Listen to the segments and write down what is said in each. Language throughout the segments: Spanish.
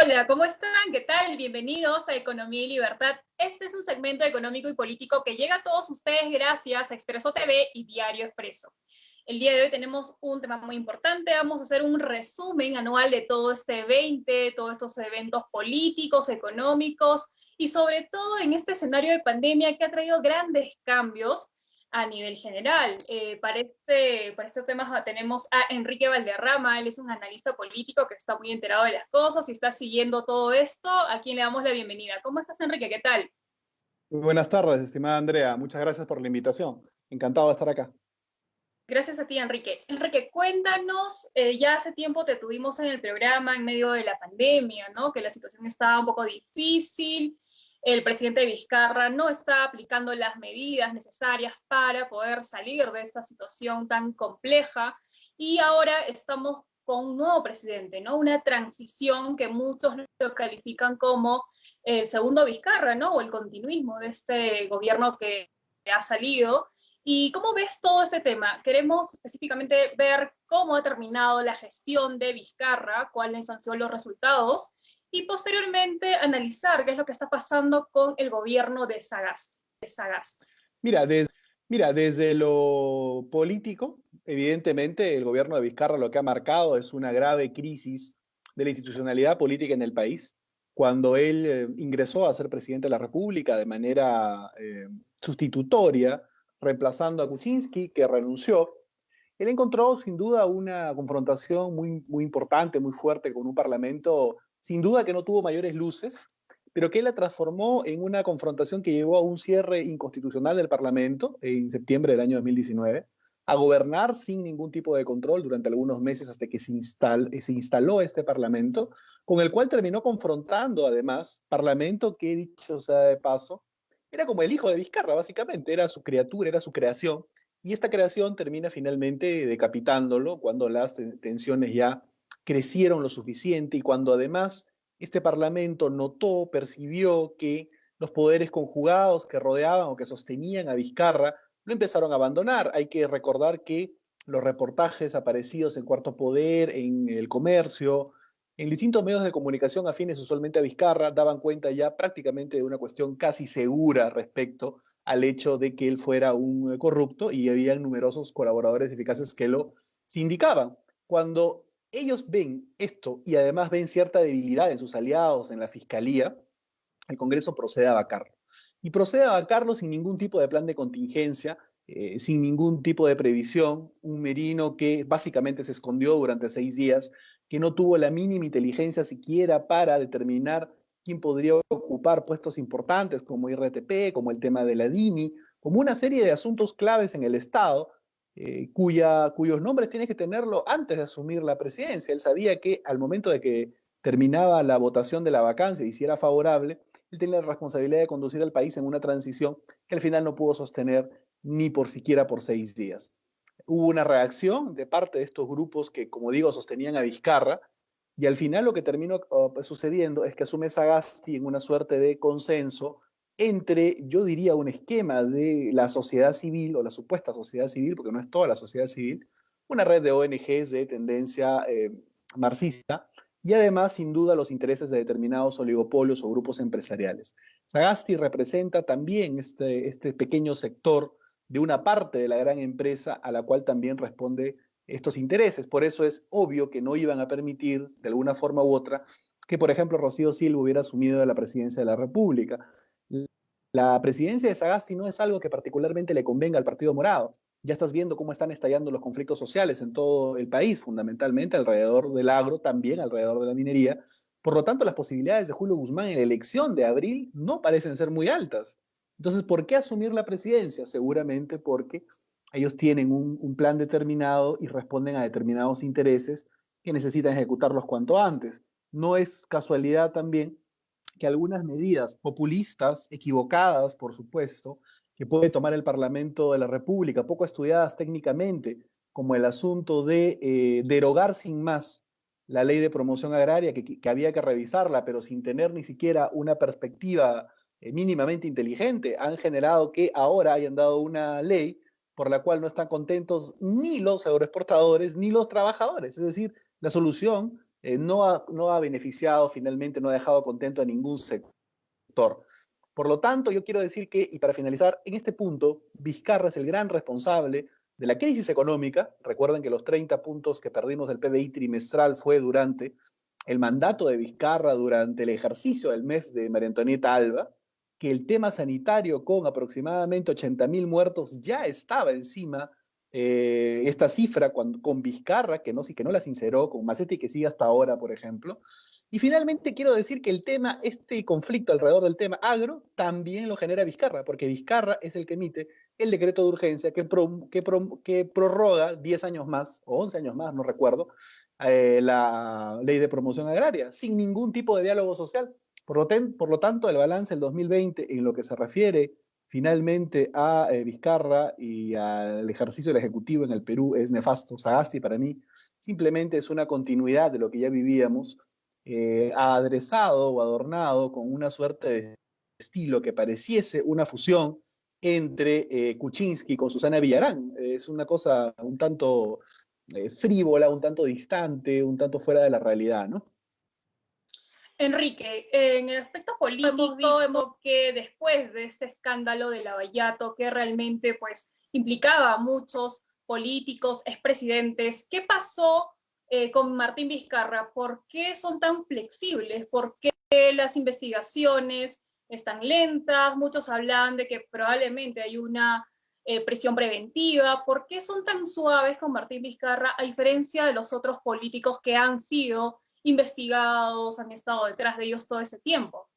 Hola, ¿cómo están? ¿Qué tal? Bienvenidos a Economía y Libertad. Este es un segmento económico y político que llega a todos ustedes gracias a Expreso TV y Diario Expreso. El día de hoy tenemos un tema muy importante. Vamos a hacer un resumen anual de todo este evento, todos estos eventos políticos, económicos y sobre todo en este escenario de pandemia que ha traído grandes cambios a nivel general. Para este tema tenemos a Enrique Valderrama. Él es un analista político que está muy enterado de las cosas y está siguiendo todo esto, a quien le damos la bienvenida. ¿Cómo estás, Enrique? ¿Qué tal? Muy buenas tardes, estimada Andrea. Muchas gracias por la invitación. Encantado de estar acá. Gracias a ti, Enrique. Enrique, cuéntanos, ya hace tiempo te tuvimos en el programa en medio de la pandemia, ¿no? Que la situación estaba un poco difícil, el presidente Vizcarra no está aplicando las medidas necesarias para poder salir de esta situación tan compleja y ahora estamos con un nuevo presidente, ¿no? Una transición que muchos lo califican como el segundo Vizcarra, ¿no? O el continuismo de este gobierno que ha salido. ¿Y cómo ves todo este tema? Queremos específicamente ver cómo ha terminado la gestión de Vizcarra, cuáles han sido los resultados, y posteriormente analizar qué es lo que está pasando con el gobierno de Sagasti. Mira, desde lo político, evidentemente el gobierno de Vizcarra lo que ha marcado es una grave crisis de la institucionalidad política en el país. Cuando él ingresó a ser presidente de la República de manera sustitutoria, reemplazando a Kuczynski, que renunció, él encontró sin duda una confrontación muy importante, muy fuerte con un parlamento, sin duda que no tuvo mayores luces, pero que él la transformó en una confrontación que llevó a un cierre inconstitucional del Parlamento en septiembre del año 2019, a gobernar sin ningún tipo de control durante algunos meses hasta que se instaló este Parlamento, con el cual terminó confrontando además Parlamento que, dicho sea de paso, era como el hijo de Vizcarra, básicamente, era su criatura, era su creación, y esta creación termina finalmente decapitándolo cuando las tensiones ya crecieron lo suficiente y cuando además este Parlamento notó, percibió que los poderes conjugados que rodeaban o que sostenían a Vizcarra lo empezaron a abandonar. Hay que recordar que los reportajes aparecidos en Cuarto Poder, en El Comercio, en distintos medios de comunicación afines usualmente a Vizcarra, daban cuenta ya prácticamente de una cuestión casi segura respecto al hecho de que él fuera un corrupto y había numerosos colaboradores eficaces que lo sindicaban. Cuando ellos ven esto y además ven cierta debilidad en sus aliados, en la fiscalía, el Congreso procede a vacarlo. Y procede a vacarlo sin ningún tipo de plan de contingencia, sin ningún tipo de previsión. Un Merino que básicamente se escondió durante 6 días, que no tuvo la mínima inteligencia siquiera para determinar quién podría ocupar puestos importantes como IRTP, como el tema de la DINI, como una serie de asuntos claves en el Estado, cuyos nombres tiene que tenerlo antes de asumir la presidencia. Él sabía que al momento de que terminaba la votación de la vacancia y si era favorable, él tenía la responsabilidad de conducir al país en una transición que al final no pudo sostener ni por siquiera por 6 días. Hubo una reacción de parte de estos grupos que, como digo, sostenían a Vizcarra, y al final lo que terminó sucediendo es que asume Sagasti en una suerte de consenso entre, yo diría, un esquema de la sociedad civil o la supuesta sociedad civil, porque no es toda la sociedad civil, una red de ONGs de tendencia marxista, y además, sin duda, los intereses de determinados oligopolios o grupos empresariales. Sagasti representa también este pequeño sector de una parte de la gran empresa a la cual también responde estos intereses. Por eso es obvio que no iban a permitir, de alguna forma u otra, que, por ejemplo, Rocío Silva hubiera asumido la presidencia de la República. La presidencia de Sagasti no es algo que particularmente le convenga al Partido Morado. Ya estás viendo cómo están estallando los conflictos sociales en todo el país, fundamentalmente alrededor del agro, también alrededor de la minería. Por lo tanto, las posibilidades de Julio Guzmán en la elección de abril no parecen ser muy altas. Entonces, ¿por qué asumir la presidencia? Seguramente porque ellos tienen un plan determinado y responden a determinados intereses que necesitan ejecutarlos cuanto antes. No es casualidad también que algunas medidas populistas, equivocadas, por supuesto, que puede tomar el Parlamento de la República, poco estudiadas técnicamente, como el asunto de derogar sin más la ley de promoción agraria, que había que revisarla, pero sin tener ni siquiera una perspectiva mínimamente inteligente, han generado que ahora hayan dado una ley por la cual no están contentos ni los agroexportadores ni los trabajadores. Es decir, la solución no ha beneficiado finalmente, no ha dejado contento a ningún sector. Por lo tanto, yo quiero decir que, y para finalizar, en este punto, Vizcarra es el gran responsable de la crisis económica. Recuerden que los 30 puntos que perdimos del PBI trimestral fue durante el mandato de Vizcarra, durante el ejercicio del mes de María Antonieta Alba, que el tema sanitario con aproximadamente 80.000 muertos ya estaba encima. Esta cifra con Vizcarra, que no la sinceró, con Macetti que sigue hasta ahora, por ejemplo. Y finalmente quiero decir que el tema, este conflicto alrededor del tema agro, también lo genera Vizcarra, porque Vizcarra es el que emite el decreto de urgencia que prorroga 10 años más, o 11 años más, no recuerdo, la ley de promoción agraria, sin ningún tipo de diálogo social. Por lo tanto, el balance del 2020 en lo que se refiere finalmente a Vizcarra y al ejercicio del Ejecutivo en el Perú es nefasto. Sagasti para mí simplemente es una continuidad de lo que ya vivíamos, aderezado o adornado con una suerte de estilo que pareciese una fusión entre Kuczynski con Susana Villarán. Es una cosa un tanto frívola, un tanto distante, un tanto fuera de la realidad, ¿no? Enrique, en el aspecto político hemos visto que después de este escándalo de Lavallato, que realmente pues implicaba a muchos políticos, expresidentes, ¿qué pasó con Martín Vizcarra? ¿Por qué son tan flexibles? ¿Por qué las investigaciones están lentas? Muchos hablan de que probablemente hay una prisión preventiva. ¿Por qué son tan suaves con Martín Vizcarra a diferencia de los otros políticos que han sido investigados, han estado detrás de ellos todo ese tiempo?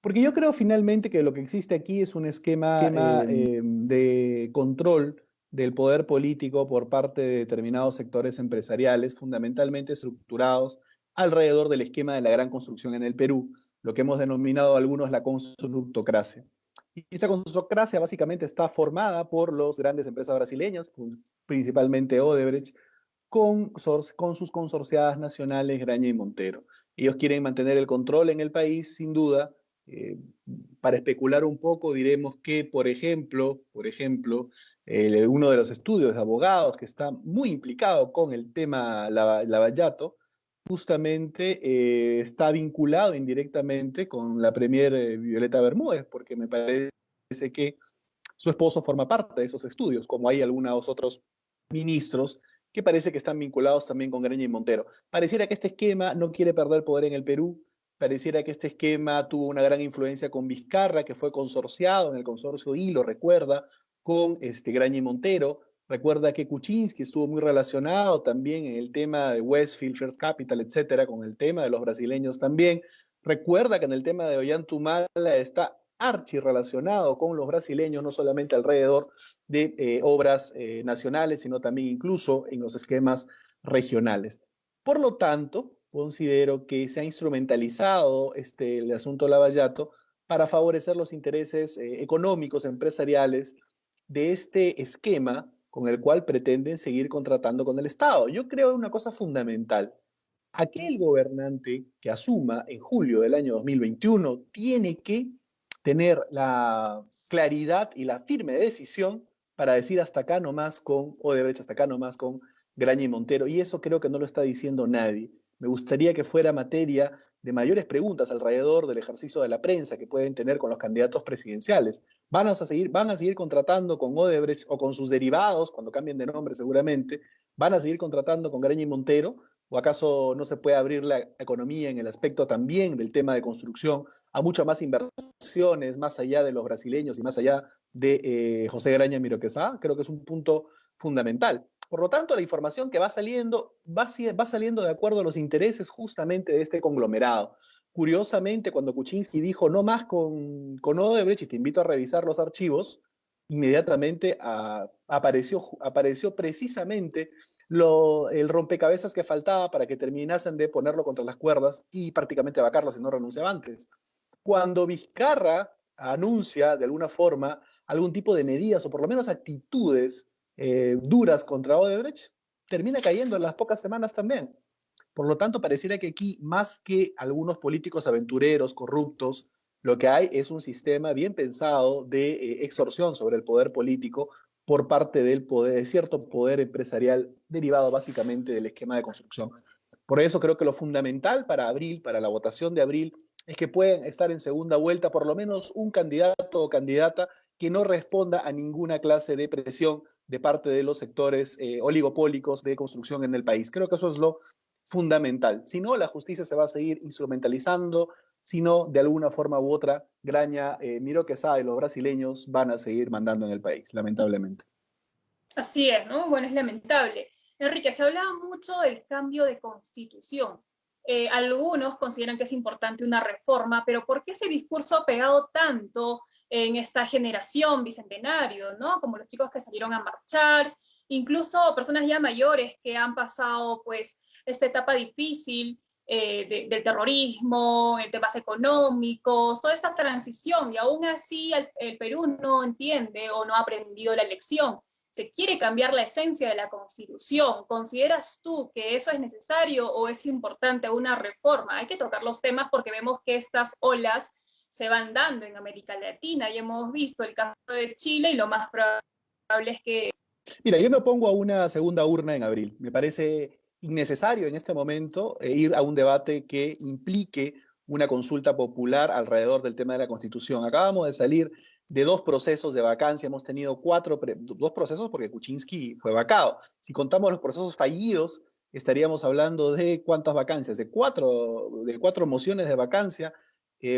Porque yo creo finalmente que lo que existe aquí es un esquema de control del poder político por parte de determinados sectores empresariales, fundamentalmente estructurados alrededor del esquema de la gran construcción en el Perú, lo que hemos denominado algunos la constructocracia. Y esta constructocracia básicamente está formada por las grandes empresas brasileñas, principalmente Odebrecht, con sus consorciadas nacionales Graña y Montero. Ellos quieren mantener el control en el país, sin duda. eh, para especular un poco, diremos que, uno de los estudios de abogados que está muy implicado con el tema Lavallato, justamente está vinculado indirectamente con la premier Violeta Bermúdez, porque me parece que su esposo forma parte de esos estudios, como hay algunos otros ministros que parece que están vinculados también con Graña y Montero. Pareciera que este esquema no quiere perder poder en el Perú, pareciera que este esquema tuvo una gran influencia con Vizcarra, que fue consorciado en el consorcio Hilo, recuerda, con Graña y Montero. Recuerda que Kuczynski estuvo muy relacionado también en el tema de Westfield, First Capital, etcétera, con el tema de los brasileños también. Recuerda que en el tema de Ollantaytamala está archi relacionado con los brasileños, no solamente alrededor de obras nacionales, sino también incluso en los esquemas regionales. Por lo tanto, considero que se ha instrumentalizado el asunto Lavallato para favorecer los intereses económicos, empresariales de este esquema con el cual pretenden seguir contratando con el Estado. Yo creo una cosa fundamental. Aquel gobernante que asuma en julio del año 2021 tiene que tener la claridad y la firme decisión para decir hasta acá nomás con Odebrecht, hasta acá nomás con Graña y Montero. Y eso creo que no lo está diciendo nadie. Me gustaría que fuera materia de mayores preguntas alrededor del ejercicio de la prensa que pueden tener con los candidatos presidenciales. Van a seguir contratando con Odebrecht o con sus derivados, cuando cambien de nombre seguramente, van a seguir contratando con Graña y Montero, ¿o acaso no se puede abrir la economía en el aspecto también del tema de construcción a mucha más inversiones, más allá de los brasileños y más allá de José Graña Miroquesá? Creo que es un punto fundamental. Por lo tanto, la información que va saliendo de acuerdo a los intereses justamente de este conglomerado. Curiosamente, cuando Kuczynski dijo no más con Odebrecht, y te invito a revisar los archivos, inmediatamente apareció precisamente el rompecabezas que faltaba para que terminasen de ponerlo contra las cuerdas y prácticamente vacarlo si no renunciaba antes. Cuando Vizcarra anuncia de alguna forma algún tipo de medidas o por lo menos actitudes duras contra Odebrecht, termina cayendo en las pocas semanas también. Por lo tanto, pareciera que aquí, más que algunos políticos aventureros, corruptos, lo que hay es un sistema bien pensado de extorsión sobre el poder político por parte del poder, de cierto poder empresarial derivado básicamente del esquema de construcción. Por eso creo que lo fundamental para abril, para la votación de abril, es que puedan estar en segunda vuelta por lo menos un candidato o candidata que no responda a ninguna clase de presión de parte de los sectores oligopólicos de construcción en el país. Creo que eso es lo fundamental. Si no, la justicia se va a seguir instrumentalizando, si no, de alguna forma u otra, Graña, Miro Quesada y los brasileños van a seguir mandando en el país, lamentablemente. Así es, ¿no? Bueno, es lamentable. Enrique, se hablaba mucho del cambio de constitución. Algunos consideran que es importante una reforma, pero ¿por qué ese discurso ha pegado tanto en esta generación bicentenario, ¿no? Como los chicos que salieron a marchar, incluso personas ya mayores que han pasado, pues, esta etapa difícil del terrorismo, temas económicos, toda esta transición, y aún así el Perú no entiende o no ha aprendido la lección. Se quiere cambiar la esencia de la Constitución. ¿Consideras tú que eso es necesario o es importante una reforma? Hay que tocar los temas porque vemos que estas olas se van dando en América Latina y hemos visto el caso de Chile y lo más probable es que... Mira, yo me opongo a una segunda urna en abril. Me parece innecesario en este momento ir a un debate que implique una consulta popular alrededor del tema de la Constitución. Acabamos de salir de dos procesos de vacancia, hemos tenido dos procesos porque Kuczynski fue vacado. Si contamos los procesos fallidos, estaríamos hablando de cuántas vacancias, de cuatro mociones de vacancia,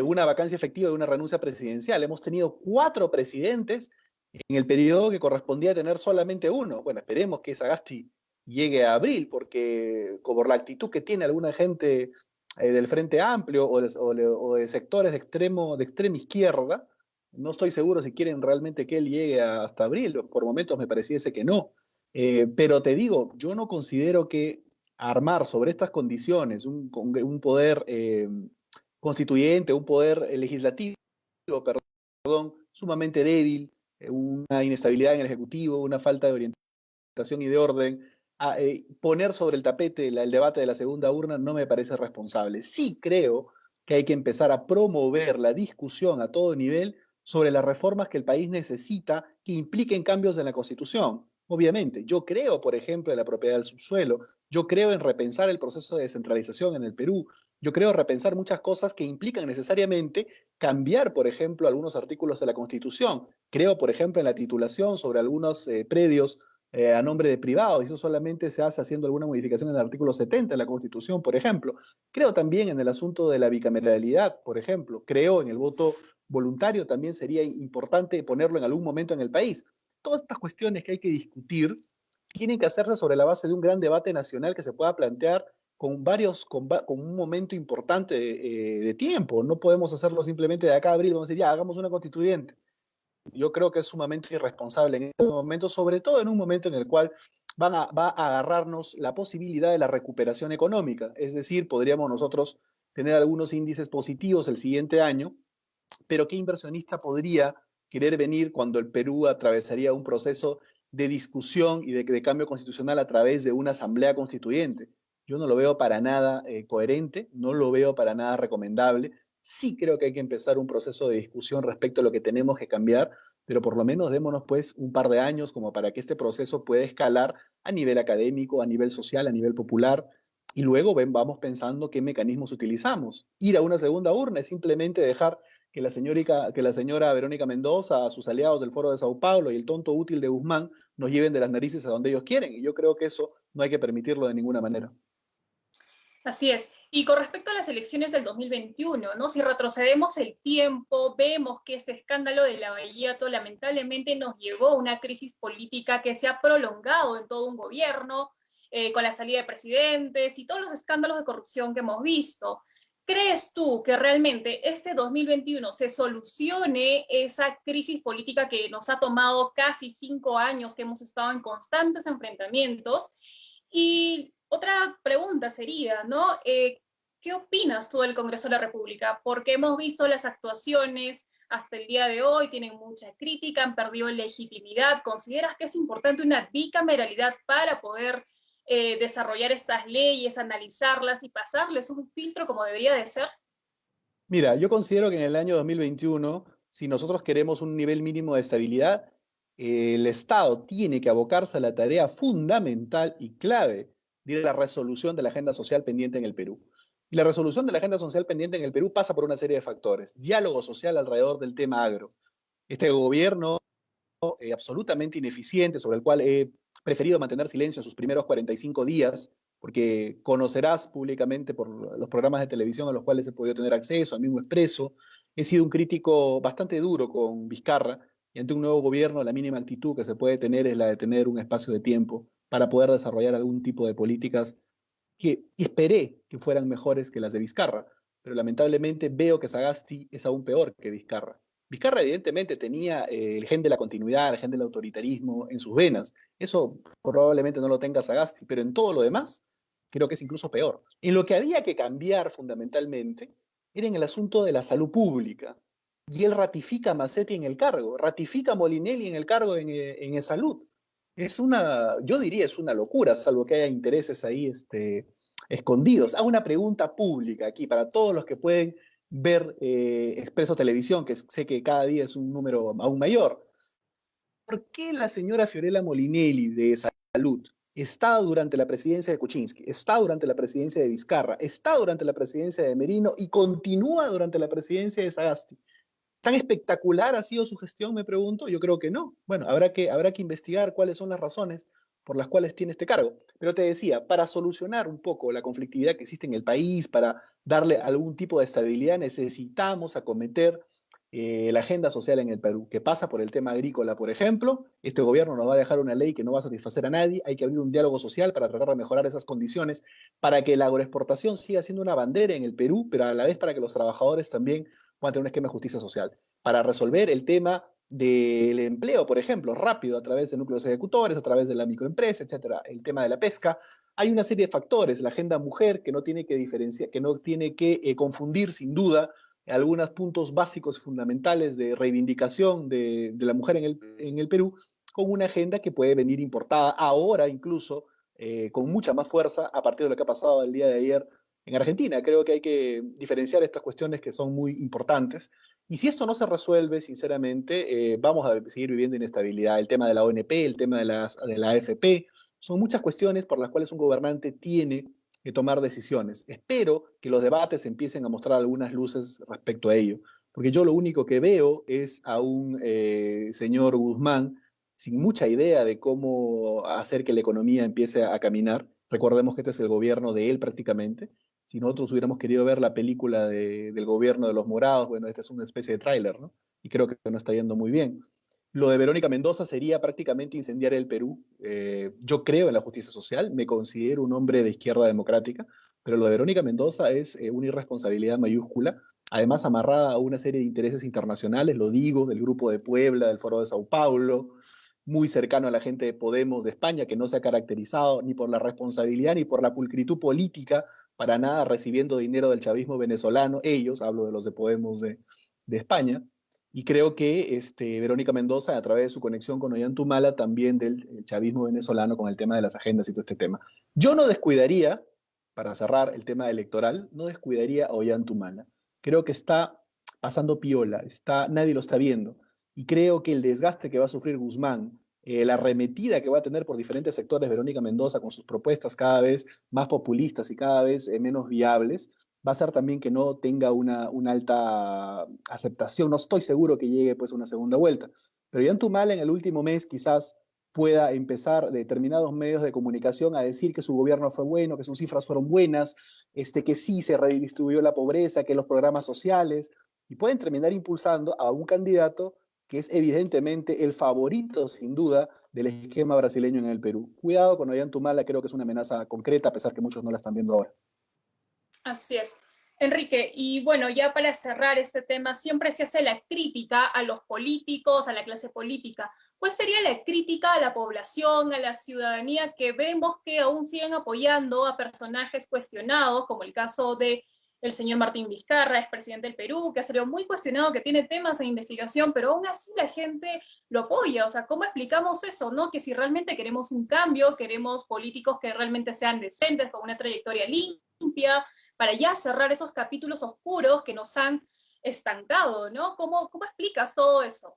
una vacancia efectiva y una renuncia presidencial. Hemos tenido cuatro presidentes en el periodo que correspondía tener solamente uno. Bueno, esperemos que Sagasti llegue a abril, porque por la actitud que tiene alguna gente del Frente Amplio o de sectores de extrema izquierda, no estoy seguro si quieren realmente que él llegue hasta abril. Por momentos me pareciese que no. Pero te digo, yo no considero que armar sobre estas condiciones un poder constituyente, un poder legislativo, perdón, sumamente débil, una inestabilidad en el Ejecutivo, una falta de orientación y de orden, poner sobre el tapete el debate de la segunda urna no me parece responsable. Sí creo que hay que empezar a promover la discusión a todo nivel sobre las reformas que el país necesita que impliquen cambios en la Constitución. Obviamente, yo creo, por ejemplo, en la propiedad del subsuelo, yo creo en repensar el proceso de descentralización en el Perú, yo creo repensar muchas cosas que implican necesariamente cambiar, por ejemplo, algunos artículos de la Constitución. Creo, por ejemplo, en la titulación sobre algunos predios a nombre de privados, y eso solamente se hace haciendo alguna modificación en el artículo 70 de la Constitución, por ejemplo. Creo también en el asunto de la bicameralidad, por ejemplo. Creo en el voto voluntario, también sería importante ponerlo en algún momento en el país. Todas estas cuestiones que hay que discutir tienen que hacerse sobre la base de un gran debate nacional que se pueda plantear con un momento importante de tiempo. No podemos hacerlo simplemente de acá a abril, vamos a decir, ya, hagamos una constituyente. Yo creo que es sumamente irresponsable en este momento, sobre todo en un momento en el cual va a agarrarnos la posibilidad de la recuperación económica. Es decir, podríamos nosotros tener algunos índices positivos el siguiente año, pero ¿qué inversionista podría querer venir cuando el Perú atravesaría un proceso de discusión y de cambio constitucional a través de una asamblea constituyente? Yo no lo veo para nada coherente, no lo veo para nada recomendable. Sí creo que hay que empezar un proceso de discusión respecto a lo que tenemos que cambiar, pero por lo menos démonos pues un par de años como para que este proceso pueda escalar a nivel académico, a nivel social, a nivel popular, y luego vamos pensando qué mecanismos utilizamos. Ir a una segunda urna es simplemente dejar que la señora Verónica Mendoza, a sus aliados del Foro de Sao Paulo y el tonto útil de Guzmán nos lleven de las narices a donde ellos quieren. Y yo creo que eso no hay que permitirlo de ninguna manera. Así es. Y con respecto a las elecciones del 2021, ¿no? Si retrocedemos el tiempo, vemos que este escándalo de Lavallato lamentablemente nos llevó a una crisis política que se ha prolongado en todo un gobierno, con la salida de presidentes y todos los escándalos de corrupción que hemos visto. ¿Crees tú que realmente este 2021 se solucione esa crisis política que nos ha tomado casi 5 años, que hemos estado en constantes enfrentamientos? Y otra pregunta sería, ¿no? ¿Qué opinas tú del Congreso de la República? Porque hemos visto las actuaciones hasta el día de hoy, tienen mucha crítica, han perdido legitimidad. ¿Consideras que es importante una bicameralidad para poder desarrollar estas leyes, analizarlas y pasarles un filtro como debería de ser? Mira, yo considero que en el año 2021, si nosotros queremos un nivel mínimo de estabilidad, el Estado tiene que abocarse a la tarea fundamental y clave de la resolución de la agenda social pendiente en el Perú. Y la resolución de la agenda social pendiente en el Perú pasa por una serie de factores. Diálogo social alrededor del tema agro. Este gobierno absolutamente ineficiente, sobre el cual he preferido mantener silencio en sus primeros 45 días, porque conocerás públicamente por los programas de televisión a los cuales he podido tener acceso, al mismo Expreso, he sido un crítico bastante duro con Vizcarra, y ante un nuevo gobierno la mínima actitud que se puede tener es la de tener un espacio de tiempo para poder desarrollar algún tipo de políticas que esperé que fueran mejores que las de Vizcarra, pero lamentablemente veo que Sagasti es aún peor que Vizcarra. Vizcarra evidentemente tenía el gen de la continuidad, el gen del autoritarismo en sus venas. Eso probablemente no lo tenga Sagasti, pero en todo lo demás creo que es incluso peor. En lo que había que cambiar fundamentalmente era en el asunto de la salud pública. Y él ratifica a Massetti en el cargo, ratifica a Molinelli en el cargo en salud. Es una, yo diría, es una locura, salvo que haya intereses ahí escondidos. Hago una pregunta pública aquí para todos los que pueden ver Expreso Televisión, que sé que cada día es un número aún mayor. ¿Por qué la señora Fiorella Molinelli de Salud está durante la presidencia de Kuczynski, está durante la presidencia de Vizcarra, está durante la presidencia de Merino y continúa durante la presidencia de Sagasti? ¿Tan espectacular ha sido su gestión, me pregunto? Yo creo que no. Bueno, habrá que investigar cuáles son las razones por las cuales tiene este cargo. Pero te decía, para solucionar un poco la conflictividad que existe en el país, para darle algún tipo de estabilidad, necesitamos acometer la agenda social en el Perú, que pasa por el tema agrícola, por ejemplo. Este gobierno nos va a dejar una ley que no va a satisfacer a nadie. Hay que abrir un diálogo social para tratar de mejorar esas condiciones, para que la agroexportación siga siendo una bandera en el Perú, pero a la vez para que los trabajadores también puedan tener un esquema de justicia social. Para resolver el tema del empleo, por ejemplo, rápido, a través de núcleos ejecutores, a través de la microempresa, etcétera, el tema de la pesca. Hay una serie de factores, la agenda mujer, que no tiene que diferenciar, que no tiene que confundir, sin duda, algunos puntos básicos fundamentales de reivindicación de la mujer en el Perú, con una agenda que puede venir importada ahora incluso con mucha más fuerza a partir de lo que ha pasado el día de ayer en Argentina. Creo que hay que diferenciar estas cuestiones que son muy importantes. Y si esto no se resuelve, sinceramente, vamos a seguir viviendo inestabilidad. El tema de la ONP, el tema de la AFP, son muchas cuestiones por las cuales un gobernante tiene que tomar decisiones. Espero que los debates empiecen a mostrar algunas luces respecto a ello, porque yo lo único que veo es a un señor Guzmán sin mucha idea de cómo hacer que la economía empiece a caminar. Recordemos que este es el gobierno de él prácticamente. Si nosotros hubiéramos querido ver la película del gobierno de los morados, bueno, esta es una especie de tráiler, ¿no? Y creo que no está yendo muy bien. Lo de Verónica Mendoza sería prácticamente incendiar el Perú. Yo creo en la justicia social, me considero un hombre de izquierda democrática, pero lo de Verónica Mendoza es una irresponsabilidad mayúscula, además amarrada a una serie de intereses internacionales, lo digo, del Grupo de Puebla, del Foro de Sao Paulo, muy cercano a la gente de Podemos de España, que no se ha caracterizado ni por la responsabilidad ni por la pulcritud política, para nada recibiendo dinero del chavismo venezolano, ellos, hablo de los de Podemos de España, y creo que Verónica Mendoza, a través de su conexión con Ollantumala, también del chavismo venezolano con el tema de las agendas y todo este tema. Yo no descuidaría, para cerrar el tema electoral, no descuidaría a Ollantumala. Creo que está pasando piola, nadie lo está viendo. Y creo que el desgaste que va a sufrir Guzmán, la arremetida que va a tener por diferentes sectores Verónica Mendoza con sus propuestas cada vez más populistas y cada vez menos viables, va a ser también que no tenga una alta aceptación. No estoy seguro que llegue pues una segunda vuelta. Pero Ollantumala en el último mes quizás pueda empezar determinados medios de comunicación a decir que su gobierno fue bueno, que sus cifras fueron buenas, que sí se redistribuyó la pobreza, que los programas sociales, y pueden terminar impulsando a un candidato que es evidentemente el favorito, sin duda, del esquema brasileño en el Perú. Cuidado con Ollantumala, creo que es una amenaza concreta, a pesar que muchos no la están viendo ahora. Así es. Enrique, y bueno, ya para cerrar este tema, siempre se hace la crítica a los políticos, a la clase política. ¿Cuál sería la crítica a la población, a la ciudadanía que vemos que aún siguen apoyando a personajes cuestionados, como el caso de el señor Martín Vizcarra, expresidente del Perú, que ha sido muy cuestionado, que tiene temas de investigación, pero aún así la gente lo apoya? O sea, ¿cómo explicamos eso, no? Que si realmente queremos un cambio, queremos políticos que realmente sean decentes, con una trayectoria limpia, para ya cerrar esos capítulos oscuros que nos han estancado, ¿no? ¿Cómo explicas todo eso?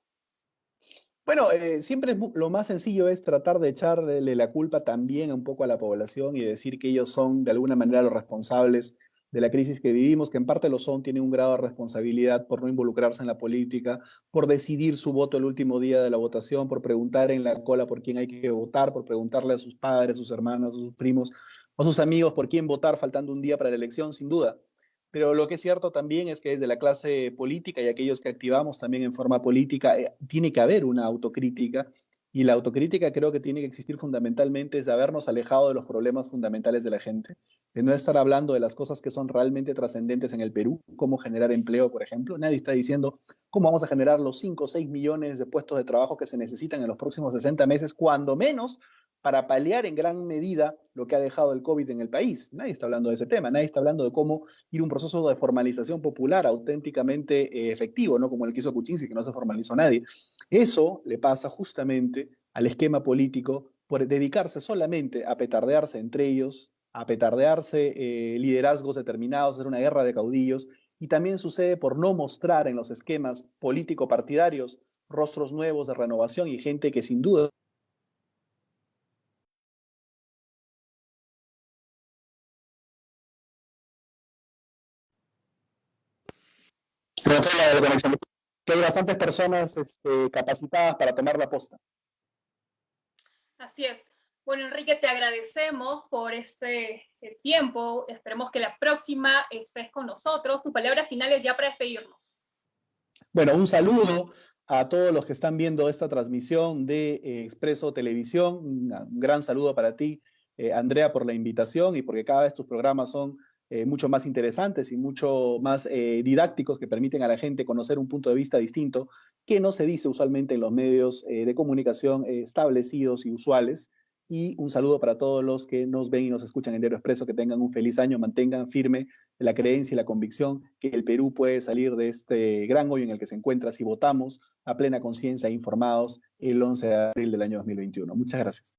Bueno, siempre lo más sencillo es tratar de echarle la culpa también un poco a la población y decir que ellos son de alguna manera los responsables de la crisis que vivimos, que en parte lo son, tienen un grado de responsabilidad por no involucrarse en la política, por decidir su voto el último día de la votación, por preguntar en la cola por quién hay que votar, por preguntarle a sus padres, a sus hermanos, a sus primos o a sus amigos por quién votar faltando un día para la elección, sin duda. Pero lo que es cierto también es que desde la clase política y aquellos que activamos también en forma política, tiene que haber una autocrítica y la autocrítica creo que tiene que existir fundamentalmente es de habernos alejado de los problemas fundamentales de la gente, de no estar hablando de las cosas que son realmente trascendentes en el Perú, cómo generar empleo, por ejemplo. Nadie está diciendo cómo vamos a generar los 5 o 6 millones de puestos de trabajo que se necesitan en los próximos 60 meses, cuando menos para paliar en gran medida lo que ha dejado el COVID en el país. Nadie está hablando de ese tema, nadie está hablando de cómo ir un proceso de formalización popular auténticamente efectivo, ¿no? Como el que hizo Kuczynski, que no se formalizó nadie. Eso le pasa justamente al esquema político por dedicarse solamente a petardearse entre ellos, a petardearse liderazgos determinados, hacer una guerra de caudillos, y también sucede por no mostrar en los esquemas político-partidarios rostros nuevos de renovación y gente que sin duda se me fue la conexión. Que hay bastantes personas capacitadas para tomar la posta. Así es. Bueno, Enrique, te agradecemos por este tiempo. Esperemos que la próxima estés con nosotros. Tus palabras finales ya para despedirnos. Bueno, un saludo a todos los que están viendo esta transmisión de Expreso Televisión. Un gran saludo para ti, Andrea, por la invitación y porque cada vez tus programas son mucho más interesantes y mucho más didácticos que permiten a la gente conocer un punto de vista distinto que no se dice usualmente en los medios de comunicación establecidos y usuales. Y un saludo para todos los que nos ven y nos escuchan en Diario Expreso. Que tengan un feliz año, mantengan firme la creencia y la convicción que el Perú puede salir de este gran hoyo en el que se encuentra si votamos a plena conciencia e informados el 11 de abril del año 2021. Muchas gracias.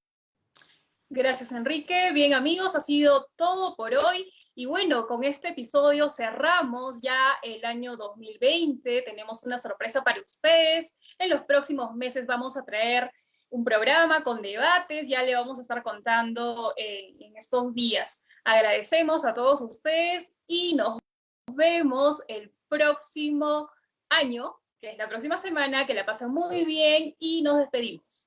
Gracias, Enrique. Bien, amigos, ha sido todo por hoy. Y bueno, con este episodio cerramos ya el año 2020. Tenemos una sorpresa para ustedes. En los próximos meses vamos a traer un programa con debates. Ya le vamos a estar contando en estos días. Agradecemos a todos ustedes y nos vemos el próximo año, que es la próxima semana. Que la pasen muy bien y nos despedimos.